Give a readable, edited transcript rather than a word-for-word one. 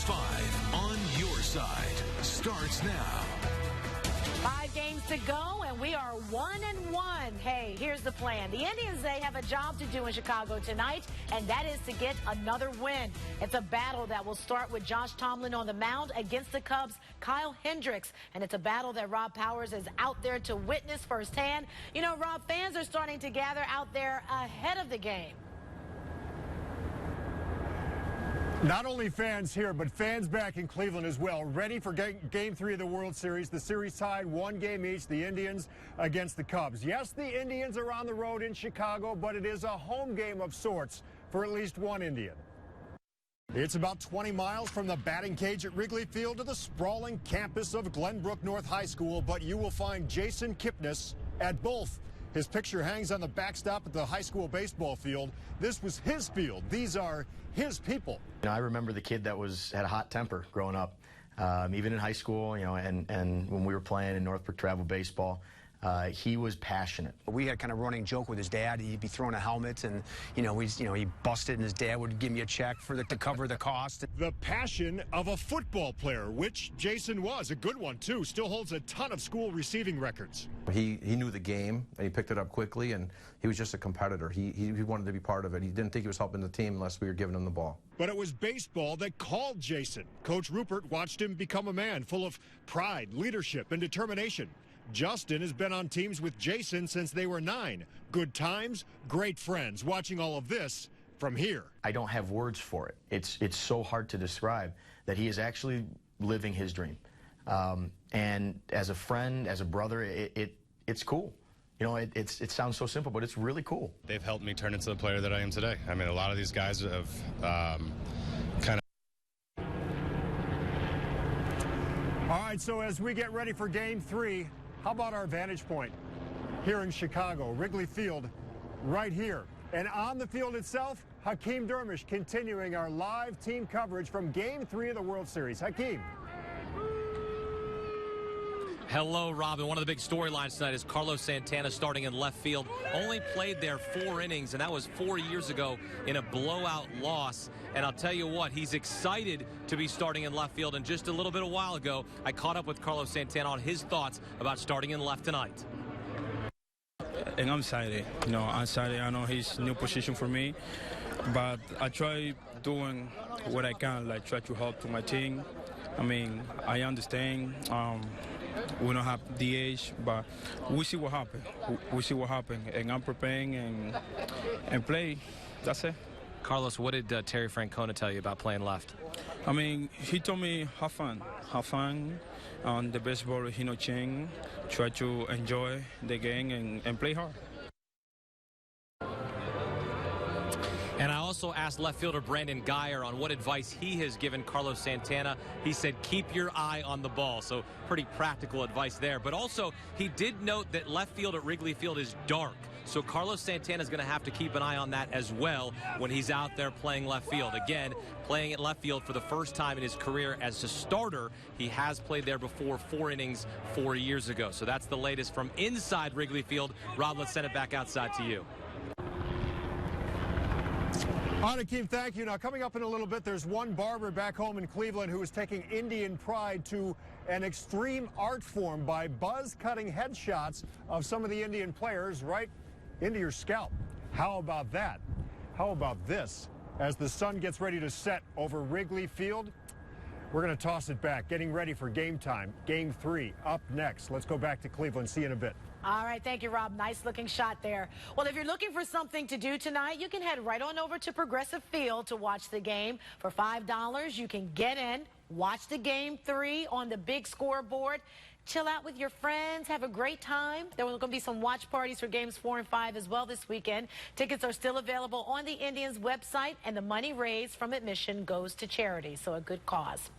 5 on your side starts now. 5 games to go, and we are 1-1. Hey, here's the plan. The Indians, they have a job to do in Chicago tonight, and that is to get another win. It's a battle that will start with Josh Tomlin on the mound against the Cubs' Kyle Hendricks, and it's a battle that Rob Powers is out there to witness firsthand. You know, Rob, fans are starting to gather out there ahead of the game. Not only fans here, but fans back in Cleveland as well, ready for Game 3 of the World Series. The series tied 1 game each, the Indians against the Cubs. Yes, the Indians are on the road in Chicago, but it is a home game of sorts for at least one Indian. It's about 20 miles from the batting cage at Wrigley Field to the sprawling campus of Glenbrook North High School, but you will find Jason Kipnis at both. His picture hangs on the backstop at the high school baseball field. This was his field. These are his people. You know, I remember the kid that had a hot temper growing up, even in high school, you know, and when we were playing in Northbrook travel baseball. He was passionate. We had kind of running joke with his dad. He'd be throwing a helmet, and he busted, and his dad would give me a check to cover the cost. The passion of a football player, which Jason was, a good one too, still holds a ton of school receiving records. He knew the game, and he picked it up quickly, and he was just a competitor. He wanted to be part of it. He didn't think he was helping the team unless we were giving him the ball. But it was baseball that called Jason. Coach Rupert watched him become a man full of pride, leadership, and determination. Justin has been on teams with Jason since they were 9. Good times, great friends. Watching all of this from here. I don't have words for it. It's so hard to describe that he is actually living his dream. And as a friend, as a brother, it's cool. You know, it sounds so simple, but it's really cool. They've helped me turn into the player that I am today. I mean, a lot of these guys have kind of. All right, so as we get ready for Game 3, how about our vantage point here in Chicago, Wrigley Field, right here. And on the field itself, Hakeem Dermish continuing our live team coverage from Game 3 of the World Series. Hakeem. Hello, Robin. One of the big storylines tonight is Carlos Santana starting in left field. Only played there 4 innings, and that was 4 years ago in a blowout loss. And I'll tell you what, he's excited to be starting in left field. And just a little bit a while ago, I caught up with Carlos Santana on his thoughts about starting in left tonight. And I'm excited. You know, I'm excited. I know he's a new position for me, but I try doing what I can, like try to help to my team. I mean, I understand. We don't have DH, but we see what happens. We see what happens, and I'm preparing and play. That's it. Carlos, what did Terry Francona tell you about playing left? I mean, he told me have fun on the baseball. He no change. Try to enjoy the game and play hard. And I also asked left fielder Brandon Geyer on what advice he has given Carlos Santana. He said, keep your eye on the ball. So pretty practical advice there. But also, he did note that left field at Wrigley Field is dark. So Carlos Santana is going to have to keep an eye on that as well when he's out there playing left field. Again, playing at left field for the first time in his career as a starter. He has played there before 4 innings 4 years ago. So that's the latest from inside Wrigley Field. Rob, let's send it back outside to you. Hakeem, thank you. Now, coming up in a little bit, there's one barber back home in Cleveland who is taking Indian pride to an extreme art form by buzz-cutting headshots of some of the Indian players right into your scalp. How about that? How about this? As the sun gets ready to set over Wrigley Field, we're going to toss it back, getting ready for game time. Game 3 up next. Let's go back to Cleveland. See you in a bit. All right, thank you, Rob. Nice looking shot there. Well, if you're looking for something to do tonight, you can head right on over to Progressive Field to watch the game. For $5, you can get in, watch the Game 3 on the big scoreboard, chill out with your friends, have a great time. There are going to be some watch parties for Games 4 and 5 as well this weekend. Tickets are still available on the Indians website, and the money raised from admission goes to charity, so a good cause.